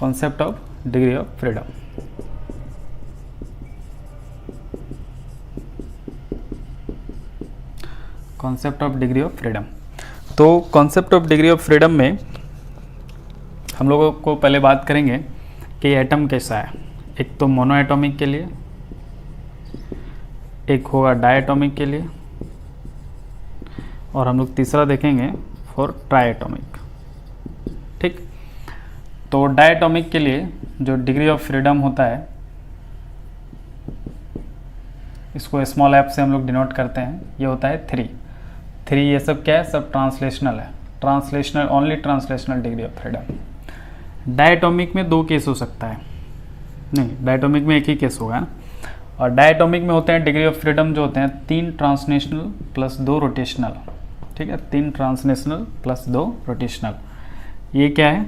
Concept of degree of freedom. Concept of degree of freedom. तो concept of degree of freedom में हम लोगों को पहले बात करेंगे कि एटम कैसा है। एक तो मोनो एटॉमिक के लिए, एक होगा डायटॉमिक के लिए, और हम लोग तीसरा देखेंगे फॉर ट्राइएटॉमिक। ठीक, तो डायटॉमिक के लिए जो डिग्री ऑफ फ्रीडम होता है, इसको स्मॉल एफ से हम लोग डिनोट करते हैं, ये होता है 3। ये सब क्या है, सब ट्रांसलेशनल है, translational, only translational degree of freedom. Diatomic में 2 केस हो सकता है, नहीं डायटॉमिक में एक ही केस होगा ना। और डायटॉमिक में होते हैं डिग्री ऑफ फ्रीडम जो होते हैं 3 ट्रांसलेशनल प्लस 2 रोटेशनल। ठीक है, 3 ट्रांसलेशनल प्लस 2 रोटेशनल। ये क्या है,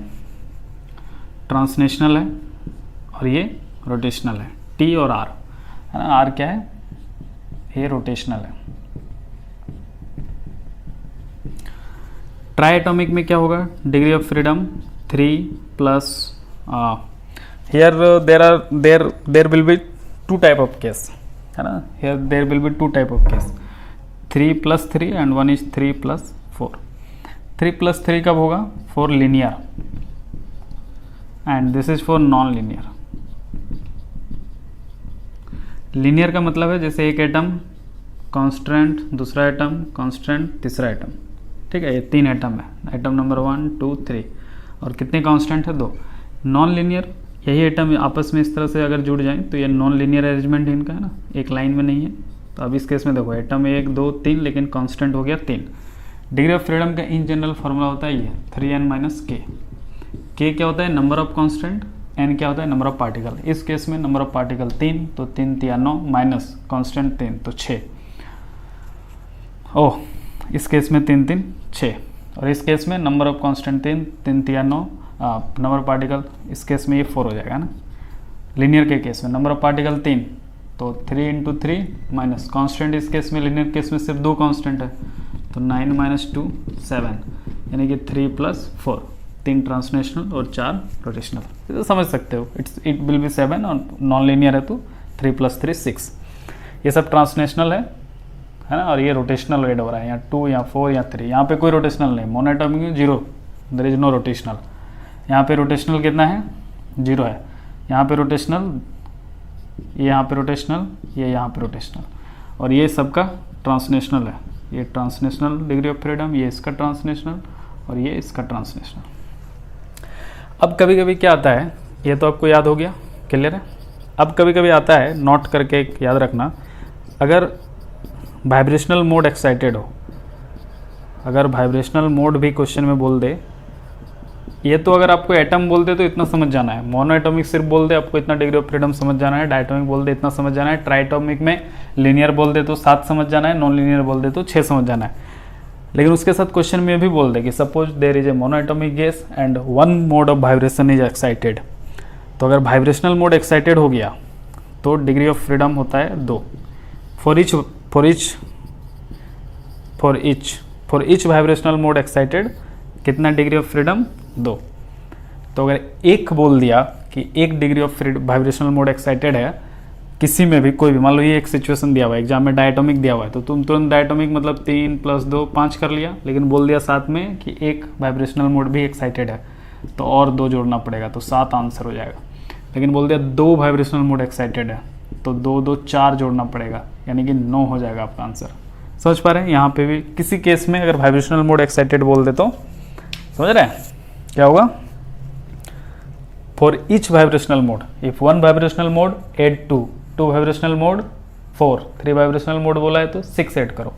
ट्रांसलेशनल है और ये रोटेशनल है, टी और आर है ना। आर क्या है, ये रोटेशनल है। ट्राइएटॉमिक में क्या होगा, degree of freedom 3 plus here there will be 2 type of case है ना। Here there will be 2 type of case, 3 + 3 and 1 is 3 + 4। 3 + 3 कब होगा, for linear, and this is for non linear. Linear का मतलब है जैसे एक एटम कांस्टेंट, दूसरा एटम कांस्टेंट, तीसरा एटम। ठीक है, ये 3 एटम है, एटम नंबर 1 2 3, और कितने कांस्टेंट है, 2। नॉन लीनियर, यही एटम आपस में इस तरह से अगर जुड़ जाएं तो ये नॉन लीनियर अरेंजमेंट इनका है ना, एक लाइन में नहीं है। तो अब इस केस में देखो एटम 1 2 3, लेकिन कांस्टेंट हो गया 3। डिग्री ऑफ फ्रीडम का इन जनरल फार्मूला होता है ये 3n - k। k क्या होता है, नंबर ऑफ कांस्टेंट, n क्या होता है, नंबर ऑफ पार्टिकल। इस केस में नंबर ऑफ पार्टिकल 3, तो 3 × 9 माइनस कांस्टेंट 3, तो 6। ओह, इस केस में 3 3 6, और इस केस में number of constant 3, 3 × 9 number of particle, इस केस में ये 4 हो जाएगा ना। लीनियर के केस में नंबर ऑफ पार्टिकल 3, तो 3 × 3 माइनस कांस्टेंट, इस केस में लीनियर केस में सिर्फ 2 कांस्टेंट है, तो 9 - 2 7, यानी कि 3 + 4, 3 ट्रांसलेशनल और 4 रोटेशनल। तो समझ सकते हो, इट विल बी 7, और नॉन लीनियर है तो 3 + 3 6। ये सब ट्रांसलेशनल है ना, और ये रोटेशनल ऐड हो रहा है, यहाँ 2 या 4 या 3। यहाँ पे कोई रोटेशनल नहीं, मोनोएटॉमिक में 0, देयर इज नो रोटेशनल। यहाँ पे रोटेशनल कितना है, 0 है। यहाँ पे रोटेशनल, ये यहाँ पे रोटेशनल, ये यहाँ पे रोटेशनल, और ये सबका ट्रांसलेशनल है। ये ट्रांसलेशनल डिग्री ऑफ फ्रीडम, ये इसका ट्रांसलेशनल, और ये इसका ट्रांसलेशनल। अब कभी कभी क्या आता है, ये तो आपको याद हो गया, क्लियर है। अब कभी कभी आता है, नोट करके याद रखना, अगर वाइब्रेशनल मोड एक्साइटेड हो, अगर वाइब्रेशनल मोड भी क्वेश्चन में बोल दे, ये तो अगर आपको एटम बोल दे तो इतना समझ जाना है, मोनो एटॉमिक सिर्फ बोल दे आपको इतना डिग्री ऑफ फ्रीडम समझ जाना है, डायटॉमिक बोल दे इतना समझ जाना है, ट्राइएटॉमिक में लीनियर बोल दे तो 7 समझ जाना है, नॉन लीनियर बोल दे तो 6 समझ जाना है। लेकिन उसके साथ क्वेश्चन में भी बोल दे कि suppose there is a monoatomic gas and 1 mode of vibration is excited, तो अगर वाइब्रेशनल मोड एक्साइटेड हो गया तो डिग्री ऑफ फ्रीडम होता है 2। For each vibrational mode excited कितना डिग्री ऑफ फ्रीडम, 2। तो अगर एक बोल दिया कि 1 degree of vibrational mode excited है किसी में भी, कोई भी, मान लो ये एक सिचुएशन दिया हुआ है एग्जाम में, डायटॉमिक दिया हुआ है, तो तुम तुरंत डायटॉमिक मतलब 3 + 2 5 कर लिया, लेकिन बोल दिया साथ में कि 1 वाइब्रेशनल मोड भी एक्साइटेड है, तो और 2 जोड़ना पड़ेगा, तो 7 आंसर हो जाएगा। लेकिन बोल दिया 2 वाइब्रेशनल मोड एक्साइटेड है, तो 2 2 4 जोड़ना पड़ेगा, यानी कि 9 हो जाएगा आपका आंसर। समझ पा रहे हैं, यहाँ पे भी किसी केस में अगर वाइब्रेशनल मोड एक्साइटेड बोल दे तो समझ रहे हैं क्या होगा, for each vibrational mode, if 1 vibrational mode add 2 vibrational mode 4, 3 vibrational mode बोला है तो 6 ऐड करो।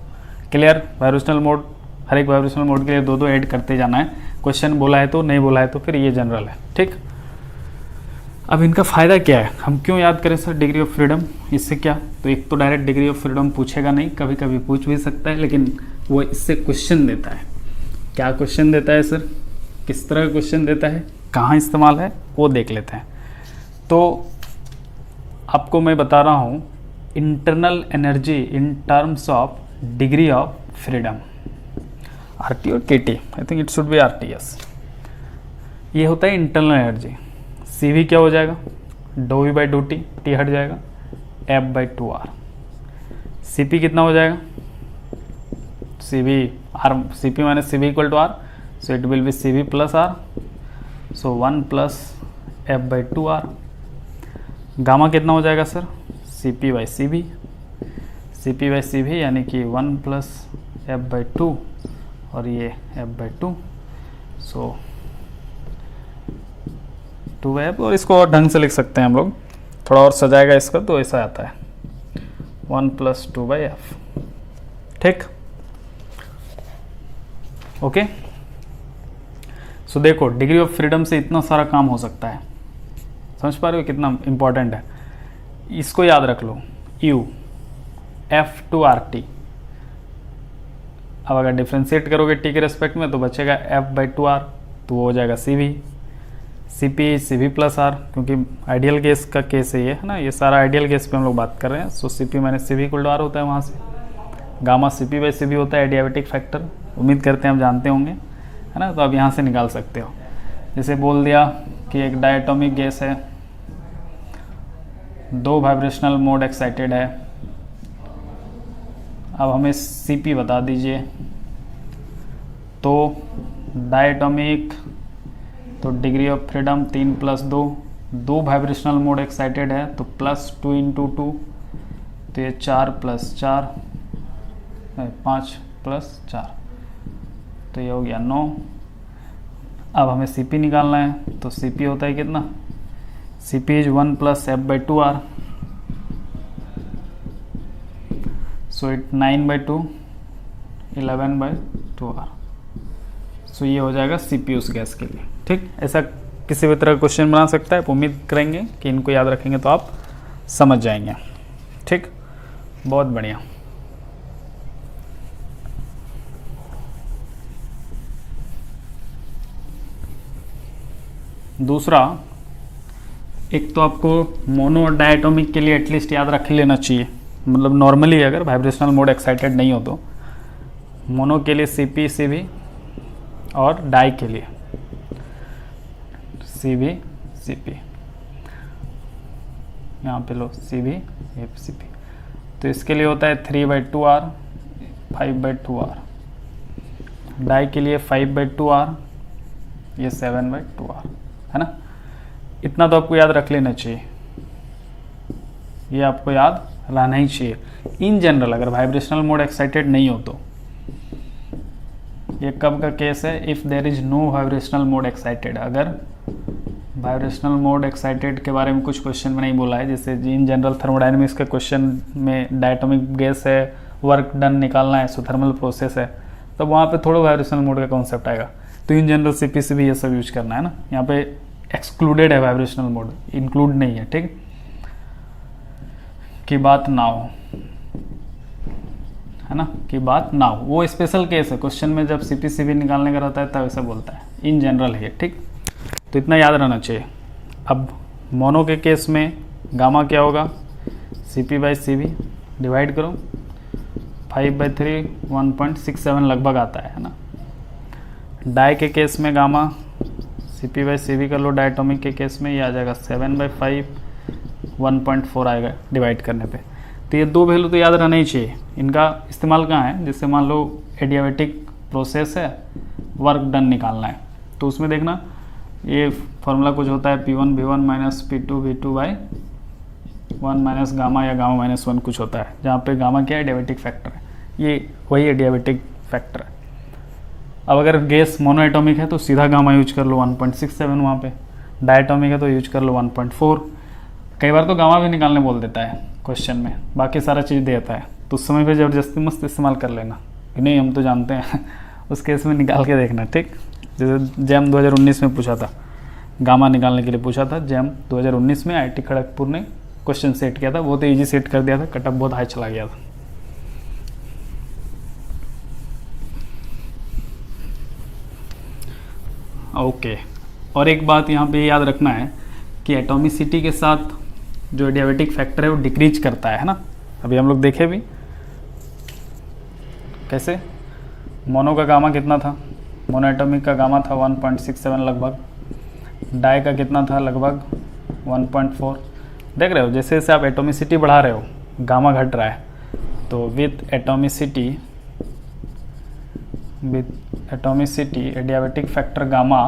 क्लियर, वाइब्रेशनल मोड, हर एक वाइब्रेशनल मोड के लिए 2 2 ऐड करते जाना है। क्वेश्चन बोला है तो, नहीं बोला है तो फिर ये जनरल है। ठीक, अब इनका फ़ायदा क्या है, हम क्यों याद करें सर डिग्री ऑफ फ्रीडम, इससे क्या, तो एक तो डायरेक्ट डिग्री ऑफ फ्रीडम पूछेगा नहीं, कभी कभी पूछ भी सकता है, लेकिन वो इससे क्वेश्चन देता है। क्या क्वेश्चन देता है सर, किस तरह का क्वेश्चन देता है, कहाँ इस्तेमाल है, वो देख लेते हैं। तो आपको मैं बता रहा हूँ internal energy in terms of degree of freedom, RT और KT, I think it should be RTS। ये होता है इंटरनल एनर्जी। सी वी क्या हो जाएगा, डो वी बाई डो टी, टी हट जाएगा, F by two R. C P कितना हो जाएगा, C V R, C P minus C V equal to R, so it will be C V plus R, so 1 plus F by two R. Gamma कितना हो जाएगा sir, C P by C V, C P by C V यानी कि 1 plus F by two और ये F by to, so 2 F. और इसको और ढंग से लिख सकते हैं हम लोग, थोड़ा और सजाएगा इसका तो ऐसा आता है 1 प्लस 2 बाई एफ। ठीक, ओके। सो देखो डिग्री ऑफ फ्रीडम से इतना सारा काम हो सकता है, समझ पा रहे हो कितना इंपॉर्टेंट है। इसको याद रख लो, U F two R T. अब अगर डिफ्रेंशिएट करोगे टी के रेस्पेक्ट में तो बचेगा एफ बाई टू आर, तो वो हो जाएगा C V, C P C V plus R, क्योंकि आइडियल केस का केस है ये, है ना, ये सारा आइडियल केस पे हम लोग बात कर रहे हैं। So C P minus C V equal to R होता है, वहाँ से gamma C P by C V होता है एडियाबेटिक फैक्टर, उम्मीद करते हैं हम जानते होंगे, है ना। तो आप यहाँ से निकाल सकते हो, जैसे बोल दिया कि एक डायटोमिक गैस है, 2 वाइब्रेशनल मोड एक्साइटेड है। अब हमें सी पी बता दीजिए, तो डायटोमिक, तो degree of freedom 3 plus 2, 2 vibrational mode excited है तो प्लस 2 इंटू 2, तो ये 4 प्लस 4, 5 प्लस 4, तो ये हो गया 9। अब हमें सी पी निकालना है, तो सी पी होता है कितना, C P is 1 plus F by two R, so it 9 by 2, 11 by 2 R. सो ये हो जाएगा सी पी उस गैस के लिए। ठीक, ऐसा किसी भी तरह का क्वेश्चन बना सकता है, उम्मीद करेंगे कि इनको याद रखेंगे तो आप समझ जाएंगे। ठीक, बहुत बढ़िया। दूसरा, एक तो आपको मोनो और डायटोमिक के लिए एटलीस्ट याद रख लेना चाहिए, मतलब नॉर्मली अगर वाइब्रेशनल मोड एक्साइटेड नहीं हो तो मोनो के लिए सी पी सी वी और डाई के लिए सी वी सी पी, यहाँ पे लो C V F C P. तो इसके लिए होता है 3 by 2 R, 5 by 2 R. Di के लिए 5 बाई 2 आर, ये 7 बाई 2 आर, है ना। इतना तो आपको याद रख लेना चाहिए, ये आपको याद रहना ही चाहिए। इन जनरल अगर वाइब्रेशनल मोड एक्साइटेड नहीं हो तो, ये कब का केस है, if there is no vibrational mode excited. अगर वाइब्रेशनल मोड एक्साइटेड के बारे में कुछ क्वेश्चन में नहीं बोला है, जैसे इन जनरल थर्मोडायनेमिक्स के क्वेश्चन में डायटोमिक गैस है, वर्क डन निकालना है, थर्मल प्रोसेस है, तब वहाँ पे थोड़ा वाइब्रेशनल मोड का कॉन्सेप्ट आएगा। तो इन जनरल सी पी सी भी ये सब यूज करना है ना, यहाँ पे एक्सक्लूडेड है वाइब्रेशनल मोड, इंक्लूड नहीं है। ठीक, की बात ना हो, है ना, की बात ना हो, वो स्पेशल केस है। क्वेश्चन में जब सी पी सी भी निकालने का रहता है तब ऐसा बोलता है, इन जनरल है। ठीक, तो इतना याद रहना चाहिए। अब मोनो के केस में गामा क्या होगा, C P by C V, divide करो 5 बाई 3, 1.67 लगभग आता है ना। डाई के केस में gamma C P by C V कर लो, डायटोमिक के केस में ये आ जाएगा 7 बाई 5, 1.4 आएगा डिवाइड करने पे। तो ये 2 वैल्यू तो याद रहना ही चाहिए। इनका इस्तेमाल कहाँ है, जैसे मान लो एडियाबेटिक प्रोसेस है, वर्क डन निकालना है, तो उसमें देखना ये फॉर्मूला कुछ होता है P1 V1 minus P2 V2 by 1 minus gamma या गामा माइनस 1 कुछ होता है, जहाँ पे गामा क्या है, एडियाबेटिक फैक्टर है, ये वही एडियाबेटिक फैक्टर है। अब अगर गैस मोनोएटॉमिक है तो सीधा गामा यूज कर लो 1.67, वहाँ पे डायटोमिक है तो यूज कर लो 1.4। कई बार तो गामा भी निकालने बोल देता है क्वेश्चन में, बाकी सारा चीज़ देता है, तो उस समय पे ज़बरदस्ती मस्त इस्तेमाल कर लेना, नहीं हम तो जानते हैं उस केस में निकाल के देखना। ठीक, जैसे जैम 2019 में पूछा था, गामा निकालने के लिए पूछा था, जैम 2019 में IIT खड़गपुर ने क्वेश्चन सेट किया था, बहुत ईजी सेट कर दिया था, कटअप बहुत हाई चला गया था। ओके, और एक बात यहाँ पे याद रखना है कि एटॉमिसिटी के साथ जो एडियाबेटिक फैक्टर है वो डिक्रीज करता है ना। अभी हम लोग देखे भी कैसे, मोनो का गामा कितना था, मोनो एटॉमिक का गामा था 1.67 लगभग, डाई का कितना था, लगभग 1.4। देख रहे हो जैसे जैसे आप एटोमिसिटी बढ़ा रहे हो गामा घट रहा है, तो with atomicity adiabatic factor gamma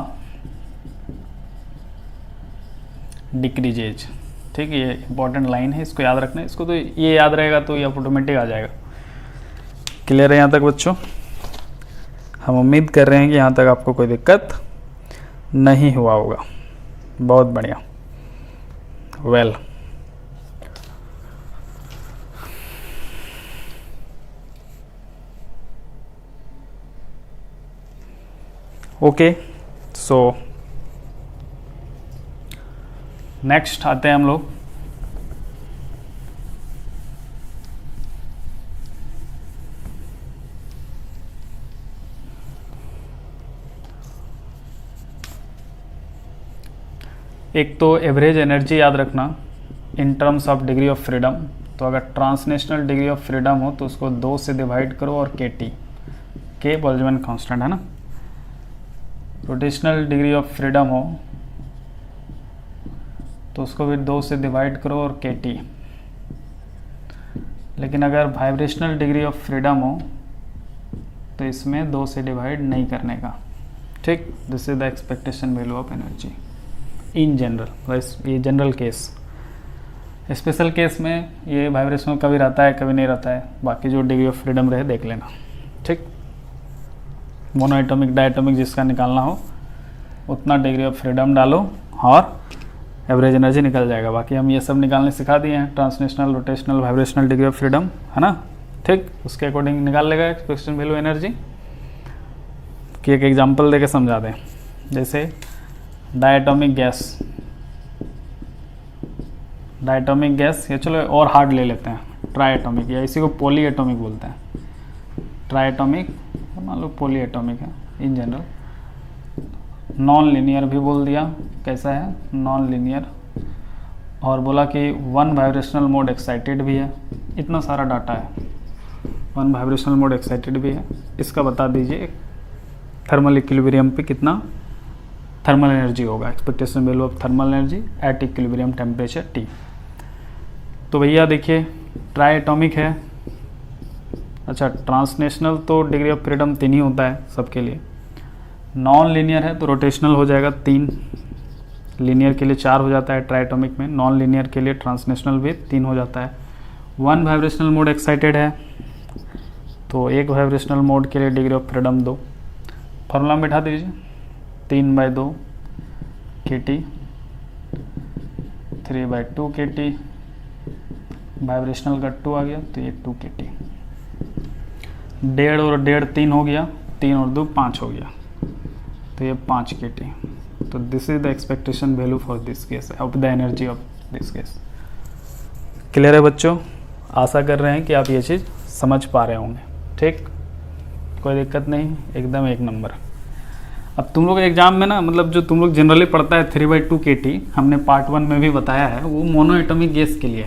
decreases. ठीक है, ये इंपॉर्टेंट लाइन है, इसको याद रखना है। इसको तो ये याद रहेगा तो ये ऑटोमेटिक आ जाएगा। क्लियर है यहाँ तक बच्चों? हम उम्मीद कर रहे हैं कि यहाँ तक आपको कोई दिक्कत नहीं हुआ होगा। बहुत बढ़िया, वेल ओके। सो नेक्स्ट आते हैं हम लोग एक तो एवरेज एनर्जी याद रखना इन terms of degree of freedom. तो अगर ट्रांसनेशनल डिग्री ऑफ फ्रीडम हो तो उसको 2 से डिवाइड करो और के बोल्ट्जमैन कांस्टेंट है ना। रोटेशनल डिग्री ऑफ फ्रीडम हो तो उसको भी 2 से डिवाइड करो और लेकिन अगर वाइब्रेशनल डिग्री ऑफ फ्रीडम हो तो इसमें 2 से डिवाइड नहीं करने का। ठीक, this is the expectation value of energy in general. ये जनरल केस, स्पेशल केस में ये वाइब्रेशन कभी रहता है कभी नहीं रहता है। बाकी जो डिग्री ऑफ फ्रीडम रहे देख लेना। ठीक, मोनोएटॉमिक डायटॉमिक जिसका निकालना हो उतना डिग्री ऑफ फ्रीडम डालो और एवरेज एनर्जी निकल जाएगा। बाकी हम ये सब निकालने सिखा दिए हैं, transnational, rotational, vibrational degree of freedom, है ना। ठीक, उसके अकॉर्डिंग निकाल लेगा एक्सपेक्टेशन वैल्यू एनर्जी की। एक एग्जांपल देके समझा दें, जैसे डायटॉमिक गैस, या चलो और हार्ड ले लेते हैं, ट्राइएटॉमिक, या इसी को पॉलीएटॉमिक बोलते हैं। ट्राइएटॉमिक मान लो पॉलीएटॉमिक है इन जनरल। नॉन लीनियर भी बोल दिया, कैसा है नॉन लीनियर, और बोला कि 1 वाइब्रेशनल मोड एक्साइटेड भी है। इतना सारा डाटा है, 1 वाइब्रेशनल मोड एक्साइटेड भी है। इसका बता दीजिए थर्मल इक्विलिब्रियम पे कितना थर्मल एनर्जी होगा, expectation value of thermal energy at equilibrium temperature T। तो भैया देखिए ट्राइएटॉमिक है। अच्छा, ट्रांसनेशनल तो डिग्री ऑफ फ्रीडम 3 ही होता है सबके लिए। नॉन लीनियर है तो रोटेशनल हो जाएगा 3, लीनियर के लिए 4 हो जाता है ट्राइएटॉमिक में, नॉन लीनियर के लिए ट्रांसनेशनल भी 3 हो जाता है। 1 वाइब्रेशनल मोड एक्साइटेड है तो 1 वाइब्रेशनल मोड के लिए डिग्री ऑफ फ्रीडम 2। फॉर्मूला में बैठा दीजिए 3/2 kT, 3/2 kT, वाइब्रेशनल का 2 आ गया तो ये 2 kT। 1.5 और 1.5 3 हो गया, 3 और 2 5 हो गया तो ये 5 kT। तो this is the expectation value for this case of the energy of this case. Clear है बच्चों? आशा कर रहे हैं कि आप ये चीज़ समझ पा रहे होंगे। ठीक, कोई दिक्कत नहीं, एकदम एक नंबर। अब तुम लोग एग्जाम में ना, मतलब जो तुम लोग जनरली पढ़ता है 3/2 kT, हमने पार्ट 1 में भी बताया है, वो मोनोएटॉमिक गैस के लिए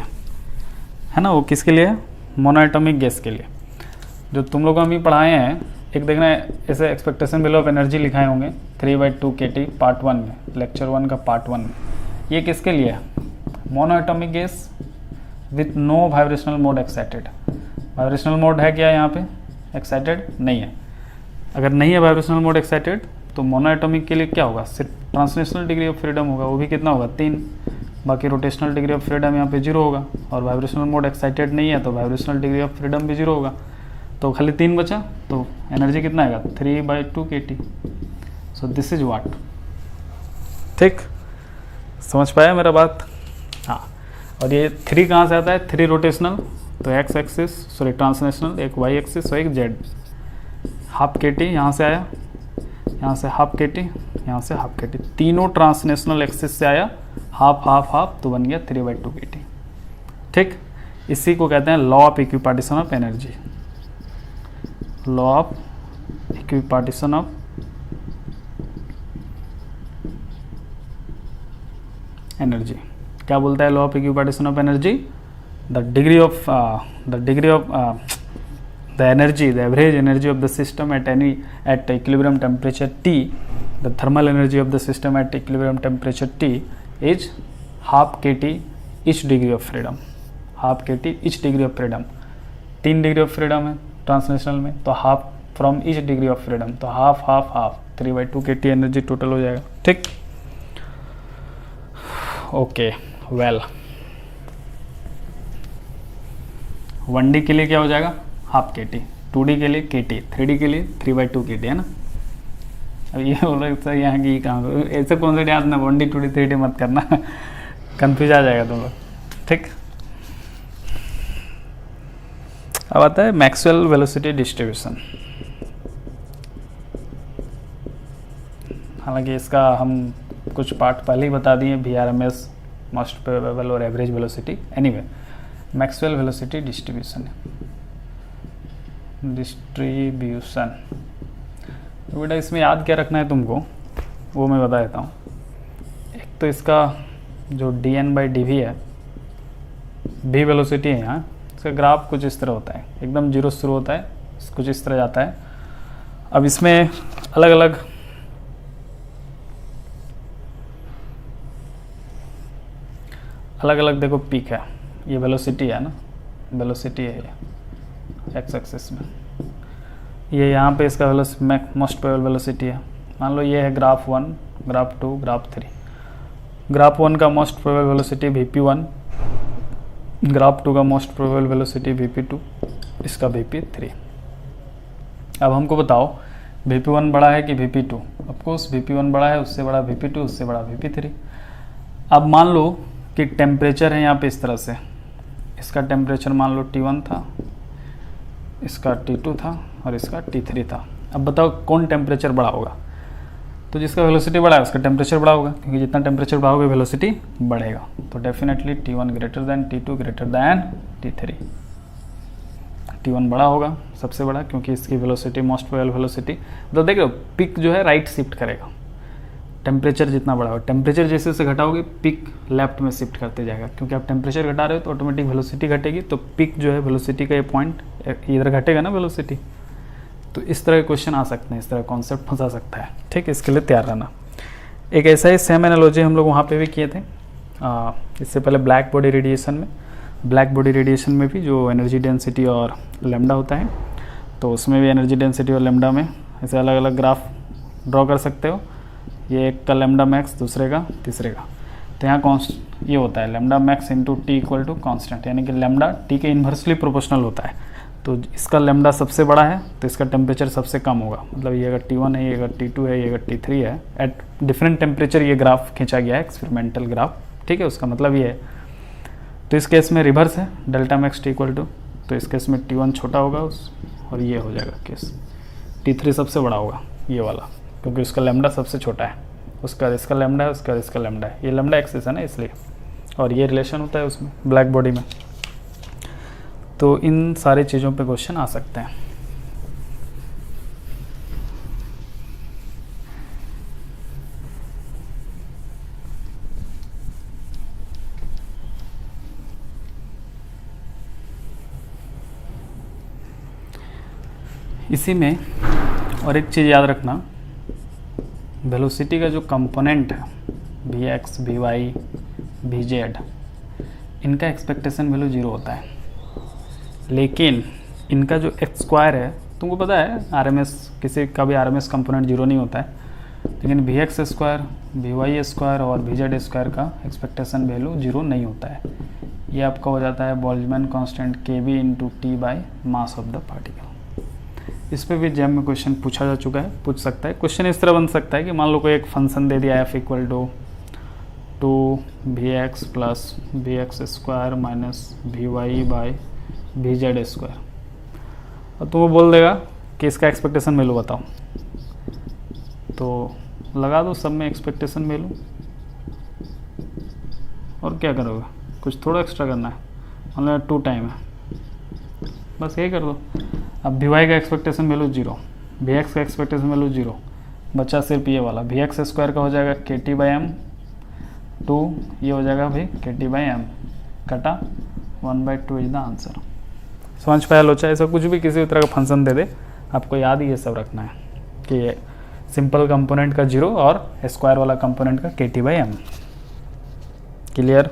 है ना। वो किसके लिए है? मोनोएटॉमिक गैस के लिए। जो तुम लोग अभी पढ़ाए हैं, एक देखना ऐसे एक्सपेक्टेशन वैल्यू ऑफ एनर्जी लिखाए होंगे 3/2 kT पार्ट 1 में, लेक्चर 1 का पार्ट 1 में। ये किसके लिए है? Monoatomic gas with no vibrational mode excited. Vibrational mode है क्या यहाँ पे? एक्साइटेड नहीं है। अगर नहीं है वाइब्रेशनल मोड एक्साइटेड तो मोनोएटॉमिक के लिए क्या होगा? सिर्फ ट्रांसनेशनल डिग्री ऑफ फ्रीडम होगा, वो भी कितना होगा? 3। बाकी रोटेशनल डिग्री ऑफ फ्रीडम यहाँ पे 0 होगा, और वाइब्रेशनल मोड एक्साइटेड नहीं है तो वाइब्रेशनल डिग्री ऑफ फ्रीडम भी 0 होगा। तो खाली 3 बचा, तो एनर्जी कितना आएगा? 3/2 kT। So this is what. ठीक, समझ पाया मेरा बात? हाँ, और ये 3 कहाँ से आता है? 3 रोटेशनल, तो एक्स एक्सिस, सॉरी ट्रांसनेशनल, एक वाई एक्सिस और एक जेड। हाफ kT यहाँ से आया, यहाँ से हाफ kT, यहाँ से हाफ kT, तीनों ट्रांसनेशनल एक्सिस से आया, हाफ हाफ हाफ, तो बन गया 3/2 kT। ठीक, इसी को कहते हैं law of equipartition of energy. Law of equipartition of energy क्या बोलता है? Law of equipartition of energy, the degree of the energy, the average energy of the system at equilibrium temperature T the thermal energy of the system at equilibrium temperature T is half kT each degree of freedom, half kT each degree of freedom. 3 degree of freedom है translational में, तो half from each degree of freedom, तो half half half 3/2 kT energy total हो जाएगा। ठीक, okay well 1D के लिए क्या हो जाएगा हाफ kT, 2D के लिए kT, 3D के लिए 3/2 kT है ना। अब ये बोल रहे सर यहाँ की कहाँ ऐसे कौन से याद ना 1D 2D 3D मत करना कंफ्यूज आ जाएगा तुम लोग। ठीक, अब आता है मैक्सवेल वेलोसिटी डिस्ट्रीब्यूशन। हालांकि इसका हम कुछ पार्ट पहले ही बता दिए, VRMS मोस्ट प्रोबेबल और average velocity. Anyway Maxwell velocity distribution तो बेटा इसमें याद क्या रखना है तुमको वो मैं बता देता हूँ। एक तो इसका जो dN/dV है, v वेलोसिटी है यहाँ, इसका ग्राफ कुछ इस तरह होता है, एकदम जीरो शुरू होता है, कुछ इस तरह जाता है। अब इसमें अलग अलग देखो पीक है, ये वेलोसिटी है ना, वेलोसिटी है ये एक्स एक्सिस में, ये यहाँ पे इसका मोस्ट प्रोबेबल वेलोसिटी है। मान लो ये है ग्राफ 1, ग्राफ 2, ग्राफ 3। ग्राफ 1 का most probable velocity VP1, graph 2 का मोस्ट प्रोबेबल वेलोसिटी VP2, इसका VP3। अब हमको बताओ VP1 बड़ा है कि VP2? ऑफकोर्स VP1 बड़ा है, उससे बड़ा VP2, उससे बड़ा VP3। अब मान लो कि टेम्परेचर है यहाँ पे इस तरह से, इसका टेम्परेचर मान लो T1 था, इसका T2 था और इसका T3 था। अब बताओ कौन टेम्परेचर बड़ा होगा? तो जिसका वेलोसिटी बड़ा है उसका टेम्परेचर बड़ा होगा, क्योंकि जितना टेम्परेचर बड़ा होगा वेलोसिटी बढ़ेगा। तो definitely T1 greater than T2 greater than T3। T1 बड़ा होगा, सबसे बड़ा, क्योंकि इसकी वेलोसिटी मोस्ट प्रोबेबल वेलोसिटी। तो देखो पिक जो है राइट शिफ्ट करेगा, टेम्परेचर जितना बड़ा होगा, टेम्परेचर जैसे जैसे घटाओगे पिक लेफ्ट में शिफ्ट करते जाएगा, क्योंकि आप टेम्परेचर घटा रहे हो तो ऑटोमेटिक वेलोसिटी घटेगी, तो पिक जो है वेलोसिटी का ये पॉइंट इधर घटेगा ना वेलोसिटी। तो इस तरह के क्वेश्चन आ सकते हैं, इस तरह कॉन्सेप्ट फंसा सकता है। ठीक है, इसके लिए तैयार रहना। एक ऐसा ही सेम एनालॉजी हम लोग वहाँ पे भी किए थे इससे पहले ब्लैक बॉडी रेडिएशन में। ब्लैक बॉडी रेडिएशन में भी जो एनर्जी डेंसिटी और लैम्डा होता है, तो उसमें भी एनर्जी डेंसिटी और लैम्डा में ऐसे अलग अलग ग्राफ ड्रॉ कर सकते हो। ये एक का लैम्डा मैक्स, दूसरे का, तीसरे का। तो यहाँ ये होता है lambda max into T equal to constant, यानी कि लैम्डा टी के इन्वर्सली प्रोपोर्शनल होता है। तो इसका लैम्डा सबसे बड़ा है तो इसका टेम्परेचर सबसे कम होगा। मतलब ये अगर T1 है, ये अगर T2 है, ये अगर T3 है, एट डिफरेंट टेम्परेचर ये ग्राफ खींचा गया है, एक्सपेरिमेंटल ग्राफ। ठीक है, उसका मतलब ये है। तो इस केस में रिवर्स है, delta max T equal to, तो इस केस में T1 छोटा होगा और ये हो जाएगा केस, T3 सबसे बड़ा होगा ये वाला, क्योंकि उसका लैम्डा सबसे छोटा है, उसका इसका लैम्डा है, उसका इसका लैम्डा है। ये लैम्डा एक्सिस है ना इसलिए, और ये रिलेशन होता है उसमें ब्लैक बॉडी में। तो इन सारी चीज़ों पे क्वेश्चन आ सकते हैं। इसी में और एक चीज़ याद रखना, वेलोसिटी का जो कंपोनेंट है Vx, Vy, Vz, इनका एक्सपेक्टेशन वैल्यू 0 होता है, लेकिन इनका जो एक्स स्क्वायर है, तुमको पता है RMS, किसी का भी RMS कंपोनेंट 0 नहीं होता है, लेकिन Vx स्क्वायर, Vy स्क्वायर और Vz स्क्वायर का एक्सपेक्टेशन वैल्यू 0 नहीं होता है। ये आपका हो जाता है Boltzmann constant Kb into T by mass of the particle. इस पर भी जैम में क्वेश्चन पूछा जा चुका है, पूछ सकता है। क्वेश्चन इस तरह बन सकता है कि मान लो कोई एक फंक्शन दे दिया f equal to Vx plus Vx square minus Vy by Vz square, और तुम बोल देगा कि इसका एक्सपेक्टेशन वैल्यू बताओ, तो लगा दो सब में एक्सपेक्टेशन वैल्यू, और क्या करोगे, कुछ थोड़ा एक्स्ट्रा करना है, मतलब 2 टाइम है, बस यही कर दो। अब Vy का एक्सपेक्टेशन वैल्यू 0, Vx का एक्सपेक्टेशन वैल्यू 0, बचा सिर्फ ये वाला Vx स्क्वायर का हो जाएगा KT बाई एम, 2 ये हो जाएगा भाई KT बाई एम, कटा 1/2 इज द आंसर। समझ पाया लोचा? ऐसा कुछ भी किसी तरह का फंक्शन दे दे, आपको याद ही ये सब रखना है कि सिंपल कंपोनेंट का 0 और स्क्वायर वाला कंपोनेंट का KT/m। क्लियर?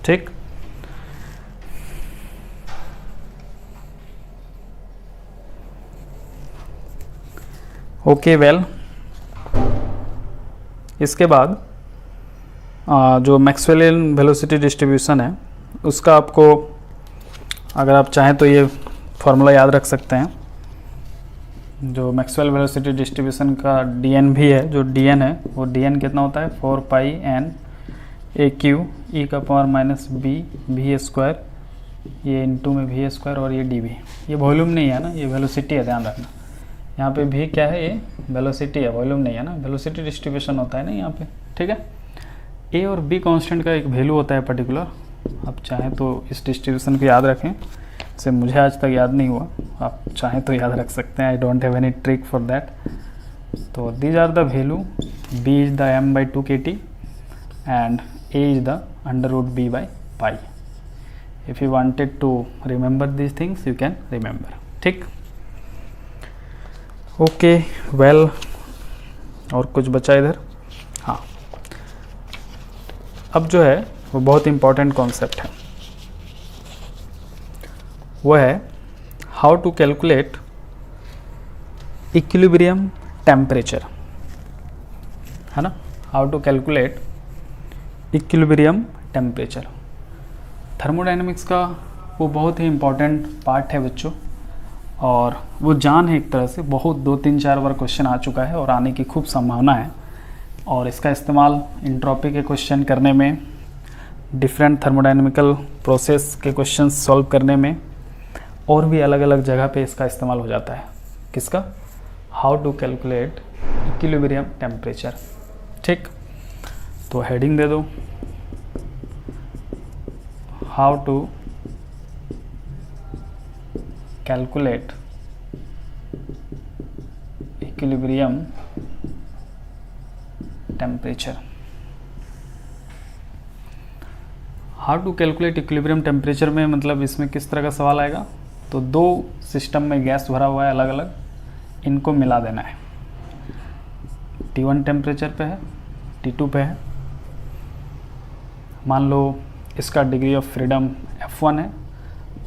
ठीक। ओके वेल, इसके बाद जो मैक्सवेलियन वेलोसिटी डिस्ट्रीब्यूशन है उसका आपको अगर आप चाहें तो ये फॉर्मूला याद रख सकते हैं। जो मैक्सवेल वेलोसिटी डिस्ट्रीब्यूशन का dn भी है, जो dn है वो dn कितना होता है 4 पाई n AQ e⁻⁻b v square, ये इनटू में v स्क्वायर और ये dv। ये वॉल्यूम नहीं है ना, ये वेलोसिटी है, ध्यान रखना। यहाँ पे भी क्या है, ये वेलोसिटी है, वॉल्यूम नहीं है ना, वेलोसिटी डिस्ट्रीब्यूशन होता है ना यहाँ पे। ठीक है, ए और बी कांस्टेंट का एक वैल्यू होता है पर्टिकुलर। आप चाहें तो इस डिस्ट्रीब्यूशन को याद रखें, इसे मुझे आज तक याद नहीं हुआ, आप चाहें तो याद रख सकते हैं। I don't have any trick for that. तो these are the value, B is the m/2 KT and a is the √b/pi। If you wanted to remember these things, you can remember। ठीक, okay well, और कुछ बचा इधर? हाँ, अब जो है वो बहुत इम्पॉर्टेंट कॉन्सेप्ट है, वो है how to calculate equilibrium temperature, है ना। How to calculate equilibrium temperature. Thermodynamics का वो बहुत ही इम्पॉर्टेंट पार्ट है बच्चों, और वो जान है एक तरह से। बहुत 2-3-4 बार क्वेश्चन आ चुका है और आने की खूब संभावना है, और इसका इस्तेमाल एंट्रोपी के क्वेश्चन करने में, डिफरेंट थर्मोडायनेमिकल प्रोसेस के क्वेश्चन सॉल्व करने में, और भी अलग अलग जगह पे इसका इस्तेमाल हो जाता है। किसका? How to calculate equilibrium temperature. ठीक, तो हेडिंग दे दो, how to calculate equilibrium temperature. How to calculate equilibrium temperature में मतलब इसमें किस तरह का सवाल आएगा, तो दो सिस्टम में गैस भरा हुआ है अलग अलग, इनको मिला देना है। T1 टेम्परेचर पे है, T2 पे है। मान लो इसका डिग्री ऑफ फ्रीडम F1 है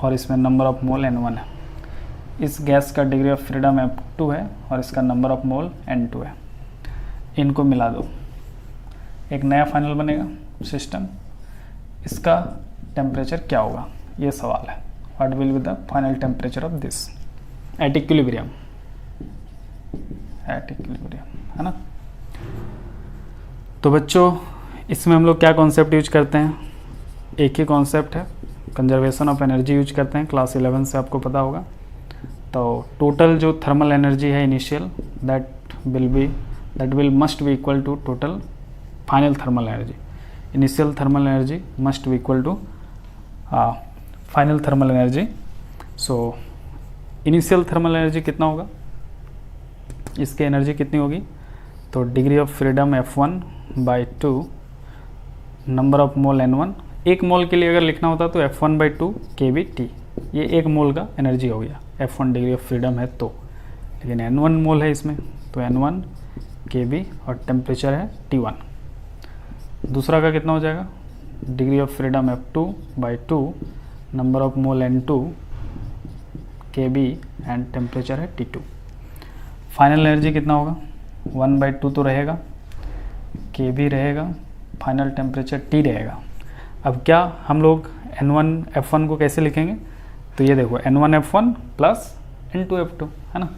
और इसमें नंबर ऑफ मोल N1 है। इस गैस का डिग्री ऑफ फ्रीडम F2 है और इसका नंबर ऑफ मोल N2 है। इनको मिला दो, एक नया फाइनल बनेगा सिस्टम। इसका टेम्परेचर क्या होगा, ये सवाल है। What will be the final temperature of this at equilibrium, है ना। तो बच्चों इसमें हम लोग क्या कॉन्सेप्ट यूज करते हैं, एक ही कॉन्सेप्ट है, कंजर्वेशन ऑफ एनर्जी यूज करते हैं। क्लास 11 से आपको पता होगा। तो टोटल जो थर्मल एनर्जी है initial, that will must be equal to total final thermal energy. Initial thermal energy must be equal to final thermal energy. So initial thermal energy कितना होगा, इसकी एनर्जी कितनी होगी, तो degree of freedom F1/2 number of mole N1। एक मोल के लिए अगर लिखना होता तो F1/2 kBT, ये एक मोल का एनर्जी हो गया। F1 डिग्री ऑफ फ्रीडम है तो, लेकिन N1 मोल है इसमें, तो N1 kB और टेम्परेचर है T1। दूसरा का कितना हो जाएगा, degree of freedom F2/2 number of mole N2 kB and temperature है T2। फाइनल एनर्जी कितना होगा, 1/2 तो रहेगा, kB रहेगा, फाइनल टेम्परेचर T रहेगा। अब क्या हम लोग N1 F1 को कैसे लिखेंगे, तो ये देखो N1 F1 plus N2 F2, है ना।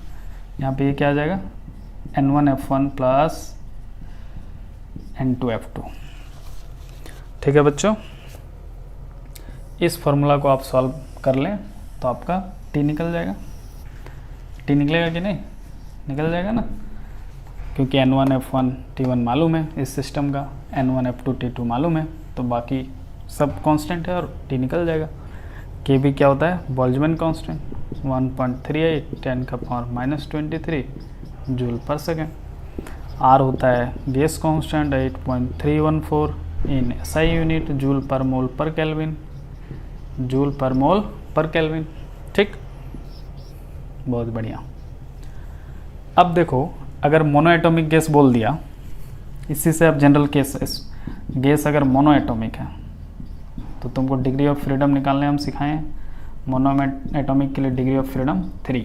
यहाँ पे ये क्या आ जाएगा, N1 F1 plus N2 F2। ठीक है बच्चों, इस फॉर्मूला को आप सॉल्व कर लें तो आपका T निकल जाएगा। T निकलेगा कि नहीं, निकल जाएगा ना, क्योंकि N1 F1 T1 मालूम है इस सिस्टम का, N1 F2 T2 मालूम है, तो बाकी सब कांस्टेंट है और T निकल जाएगा। kB क्या होता है, Boltzmann constant, 1.38 10⁻⁻³ joule per second. R होता है gas constant 8.314 in SI unit joule per mole पर केल्विन, जूल पर मोल पर केल्विन। ठीक, बहुत बढ़िया। अब देखो, अगर मोनोएटॉमिक गैस बोल दिया, इसी से अब जनरल केस गैस अगर मोनोएटॉमिक है तो तुमको डिग्री ऑफ फ्रीडम निकालने हम सिखाएं। मोनोएटॉमिक के लिए डिग्री ऑफ फ्रीडम 3।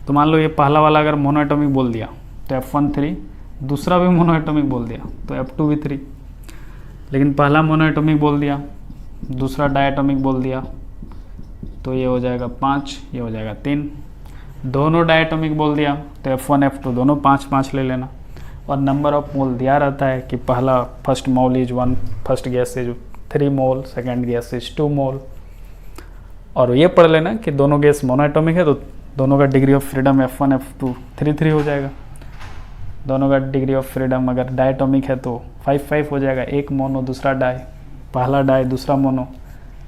तो मान लो ये पहला वाला अगर मोनोएटॉमिक बोल दिया तो F1 3, दूसरा भी मोनोएटॉमिक बोल दिया तो F2 भी 3। लेकिन पहला मोनोएटॉमिक बोल दिया, दूसरा डायटॉमिक बोल दिया तो ये हो जाएगा 5, ये हो जाएगा 3। दोनों डायटॉमिक बोल दिया तो F1 F2 दोनों 5-5 ले लेना। और नंबर ऑफ मोल दिया रहता है कि पहला first mole is 1, first gas is 3 mole, second gas is 2 मोल। और ये पढ़ लेना कि दोनों गैस मोनोएटॉमिक है तो दोनों का degree of freedom F1 F2 3 हो जाएगा। दोनों का डिग्री ऑफ फ्रीडम अगर डायटॉमिक है तो 5 हो जाएगा, एक मोनो दूसरा डाई, पहला डाई दूसरा मोनो।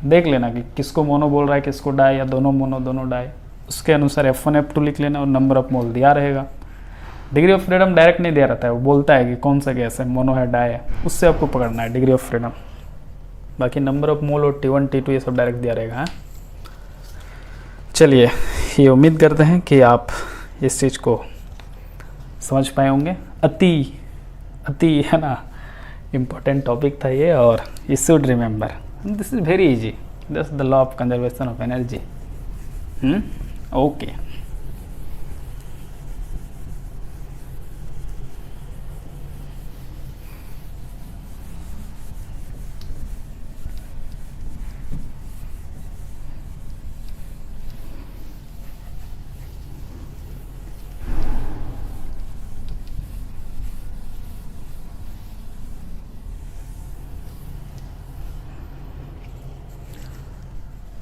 देख लेना कि किसको मोनो बोल रहा है किसको डाई, या दोनों मोनो दोनों डाई, उसके अनुसार F1 F2 लिख लेना और नंबर ऑफ मोल दिया रहेगा। डिग्री ऑफ फ्रीडम डायरेक्ट नहीं दिया रहता है, वो बोलता है कि कौन सा गैस है, मोनो है डाई है, उससे आपको पकड़ना है डिग्री ऑफ फ्रीडम। बाकी नंबर ऑफ मोल और T1 T2 ये सब डायरेक्ट दिया रहेगा। चलिए, ये उम्मीद करते हैं कि आप इस चीज़ को समझ पाए होंगे। अति है ना, इम्पोर्टेंट टॉपिक था ये, और you should remember this is very easy, this the law of conservation of energy. Okay,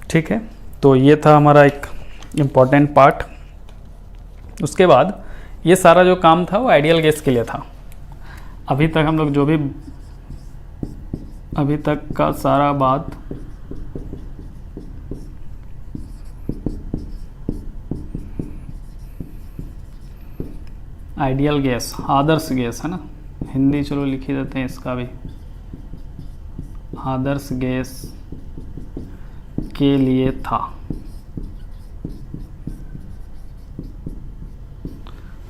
ठीक है। तो ये था हमारा एक इम्पॉर्टेंट पार्ट। उसके बाद ये सारा जो काम था वो आइडियल गैस के लिए था। अभी तक हम लोग जो भी अभी तक का सारा बात आइडियल गैस, आदर्श गैस है ना, हिंदी चलो लिख ही देते हैं इसका भी, आदर्श गैस के लिए था।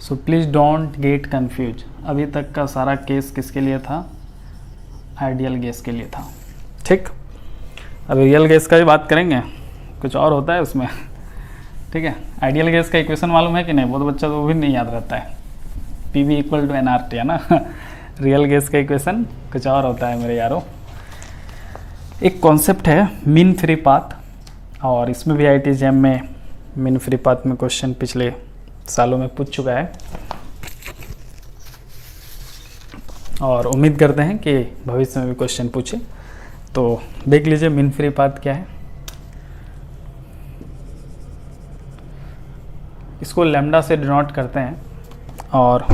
So please don't get confuse. अभी तक का सारा केस किसके लिए था? आइडियल गैस के लिए था। ठीक, अब रियल गैस का भी बात करेंगे, कुछ और होता है उसमें। ठीक है, आइडियल गैस का इक्वेशन मालूम है कि नहीं? बहुत बच्चा तो वो भी नहीं याद रहता है, PV = nRT है ना। रियल गैस का इक्वेशन कुछ और होता है मेरे यारों। एक कॉन्सेप्ट है मीन फ्री पाथ, और इसमें भी IIT-JEM में मीन फ्री पाथ में क्वेश्चन पिछले सालों में पूछ चुका है, और उम्मीद करते हैं कि भविष्य में भी क्वेश्चन पूछे। तो देख लीजिए मीन फ्री पाथ क्या है। इसको लैम्डा से डिनोट करते हैं, और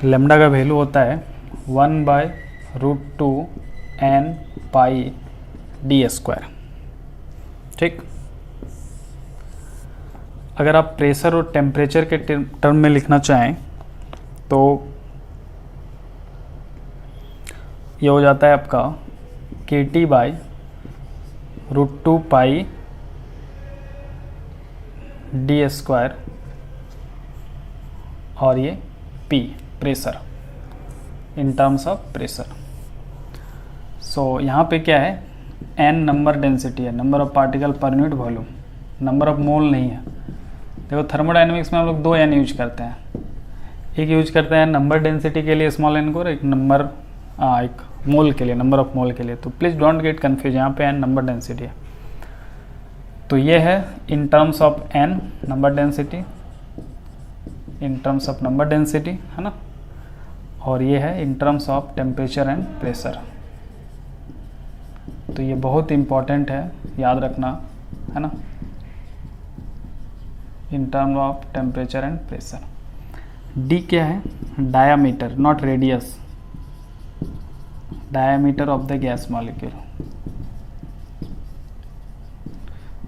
लैम्डा का वैल्यू होता है 1/√2 n पाई d²। ठीक, अगर आप प्रेशर और टेम्परेचर के टर्म में लिखना चाहें तो ये हो जाता है आपका kT/√2 पाई d², और ये P pressure in terms of pressure. सो यहाँ पे क्या है, n नंबर डेंसिटी है, number of particle per unit volume, number of mole नहीं है। देखो थर्मोडाइनमिक्स में हम लोग 2 n यूज करते हैं, एक यूज करते हैं नंबर डेंसिटी के लिए स्मॉल n को, और एक मोल के लिए, नंबर ऑफ मोल के लिए। तो प्लीज़ डोंट गेट कन्फ्यूज, यहाँ पे n नंबर डेंसिटी है। तो ये है इन terms of n number density, in terms of number density है ना, और ये है इन terms of temperature and pressure. तो ये बहुत इम्पॉर्टेंट है, याद रखना है ना, इन terms of temperature and pressure. D क्या है? Diameter, not radius, diameter of the gas molecule.